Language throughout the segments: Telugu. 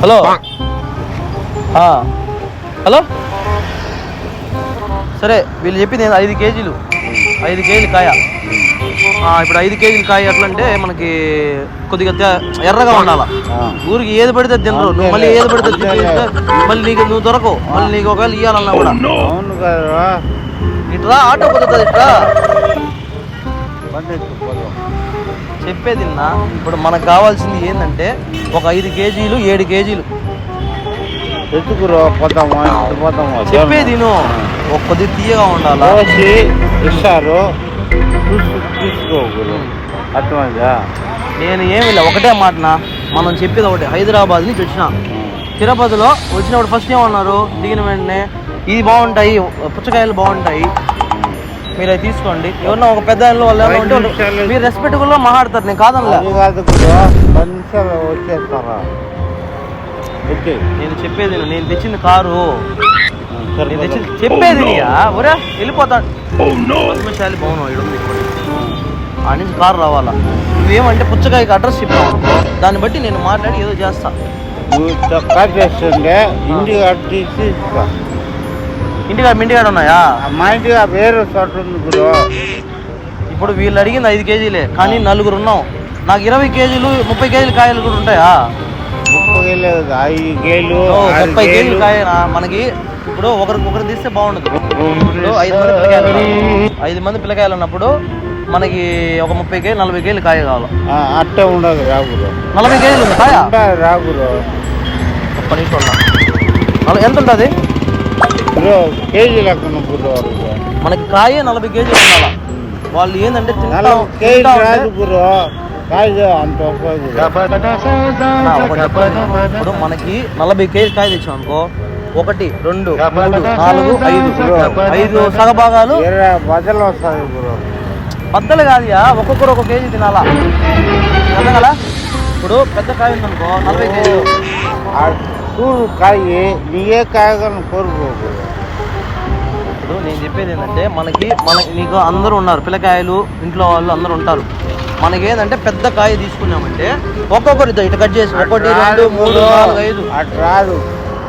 హలో హలో సరే వీళ్ళు చెప్పింది 5 కేజీలు 5 కేజీలు కాయ. ఇప్పుడు 5 కేజీలు కాయ ఎట్లా అంటే మనకి కొద్దిగా ఎర్రగా ఉండాలా. ఊరికి ఏది పడితే తినరు. నువ్వు మళ్ళీ ఏది పడితే మళ్ళీ నీకు నువ్వు దొరకవు. మళ్ళీ నీకు ఒకవేళ ఇవ్వాలన్నా కూడా ఇట్లా ఆటో కుదురుతుంది. ఇట్లా చెప్పేది ఇప్పుడు మనకు కావాల్సింది ఏంటంటే ఒక 5 కేజీలు 7 కేజీలు చెప్పేది ఒక కొద్ది తీయగా ఉండాలా. ఇస్తారు అర్థమైందా? నేను ఏమి లే ఒకటే మాటనా, మనం చెప్పేది ఒకటే. హైదరాబాద్ నుంచి వచ్చిన తిరుపతిలో వచ్చినప్పుడు ఫస్ట్ ఏమన్నారు, దిగిన వెంటనే ఇది బాగుంటాయి, పుచ్చకాయలు బాగుంటాయి, మీరు అవి తీసుకోండి. ఎవరన్నా ఒక పెద్ద వాళ్ళు ఏమంటే మీరు రెస్పెక్టబుల్గా మాట్లాడతారు. నేను కాదనలే. నేను చెప్పేది నేను తెచ్చింది కారు, నేను తెచ్చింది చెప్పేది ఒరే వెళ్ళిపోతాడు. పద్మశాలి భవనం ఇడుంది, ఆ నుంచి కారు రావాలా. నువ్వేమంటే పుచ్చకాయకి అడ్రస్ చెప్పావు అనుకో, దాన్ని బట్టి నేను మాట్లాడి ఏదో చేస్తా. ఇంటికాడ ఉన్నాయా? మా ఇంటిగా వేరే చోట ఉంది గురు. ఇప్పుడు వీళ్ళు అడిగింది 5 కేజీలే, కానీ 4 ఉన్నాం. నాకు 20 కేజీలు 30 కేజీలు కాయలు కూడా ఉంటాయా? 30 కేజీలు 30 కేజీలు కాయ మనకి. ఇప్పుడు ఒకరు తీస్తే బాగుండదు. ఇప్పుడు 5 మంది పిల్లకాయలు ఉన్నప్పుడు మనకి ఒక 30 కేజీలు 40 కేజీలు కాయ కావాలి. అట్టే ఉండదు రాగురు. 40 కేజీలు ఉంది కాయ రాగురు. ఒక్క నిమిషం ఎంత ఉంటుంది కేజీ లెక్కన మనకి కాయ 40 కేజీలు ఉండాలా. వాళ్ళు ఏంటంటే ఇప్పుడు మనకి 40 కేజీ కాయ తెచ్చాం అనుకో, 1 2 3 4 5 సగభాగాలు బద్దలు వస్తాయి. బద్దలు కాదుయా, ఒక్కొక్కరు 1 కేజీ తినాలా. అర్థం కదా? ఇప్పుడు పెద్ద కాయ ఉందనుకో 40 కేజీలు. చూడు కాయ నీయే కాయగా కోరుకోకు. ఇప్పుడు నేను చెప్పేది ఏంటంటే మనకి నీకు అందరూ ఉన్నారు, పిల్లకాయలు ఇంట్లో వాళ్ళు అందరూ ఉంటారు. మనకేంటంటే పెద్ద కాయ తీసుకున్నామంటే ఒక్కొక్కరితో ఇటు కట్ చేసి 1 2 3 4 5 అటు రాదు,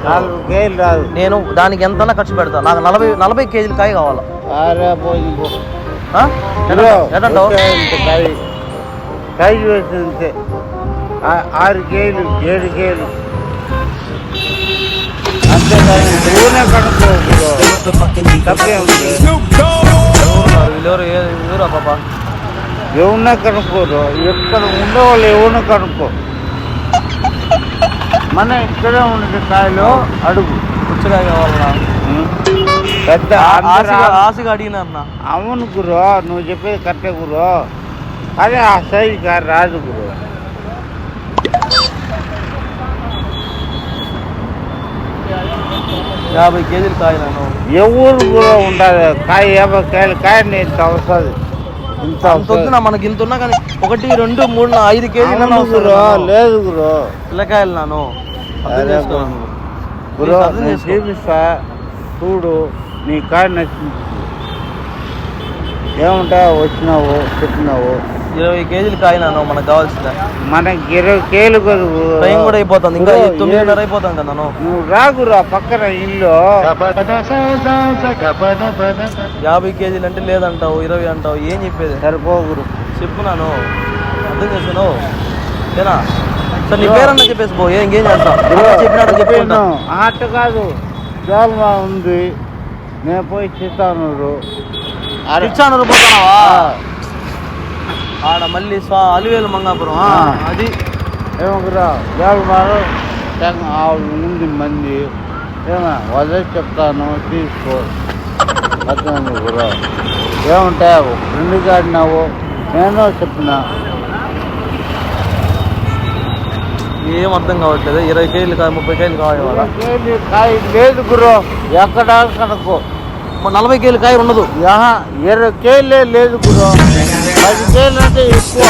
4 కేజీలు రాదు. నేను దానికి ఎంతైనా ఖర్చు పెడతాను. నాకు 40 కేజీలు కాయ కావాలా. కాయ వేసింటే 6 కేజీలు 7 కేజీలు అంతేకాని ఊనే కనుక్కో. తప్పే ఉంది. పాపా ఎవరినే కనుక్కోరు. ఎక్కడ ఉండేవాళ్ళు ఎవరిని కనుక్కో. మన ఇక్కడే ఉండే కాయలు అడుగు. పుచ్చకాయ కావాలన్నా పెద్ద ఆశగా అడిగినారన్నా. అవును గురు, నువ్వు చెప్పేది కరెక్టే గురు. అదే ఆ సైజు కాదు రాదు గురు. 50 కేజీలు కాయ నన్ను ఎవరు కూడా ఉండాలి. కాయ 50 కేజీలు కాయ ఇంత వస్తుంది. ఇంత వద్దునా మనకి ఇంత ఉన్నా కానీ 1 2 3 5 కేజీలు లేదు గురు. పిల్లకాయలు నాను గురు చూపిస్తా చూడు. నీ కాయ నచ్చింది ఏముంటా వచ్చినావు చెప్పినావు. 20 కేజీలు కాయ నాను మనకు కావాల్సిందే. మనకి 20 కేజీలు కదా టైం కూడా అయిపోతుంది. ఇంకా 9:30 అయిపోతాం కదా. నువ్వు రాగురా పక్కన ఇల్లు. 50 కేజీలు అంటే లేదంటావు, 20 అంటావు. ఏం చెప్పేది? సరిపోగురు చెప్పున్నాను, అర్థం చేసాను. ఏనా సార్ నీ పేరన్నా చెప్పేసి పో. ఇంకేం చేస్తావు? చెప్పినాడు చెప్పాను. ఆట కాదు, జాల్మా ఉంది. నేను పోయి చిత్తానూరు పోతున్నావా? ఆడ మళ్ళీ అలివేలు మంగాపురం అది ఏమకురా జాల్మారు ఉంది మంది. ఏమా వదిలేసి చెప్తాను తీసుకో. అర్థమైంది గురు. ఏముంటావు రెండు కాడినావు. నేనో చెప్పిన ఏం అర్థం కావట్లేదు. 20 కేజీలు కాదు 30 కేజీలు కావాలి. కేజీ కాయ లేదు గురు. ఎక్కడ కనుక్కో. 40 కేజీలు కాయ ఉండదు. 20 కేజీలే లేదు గురు. 10 కేజీలు అంటే ఎక్కువ.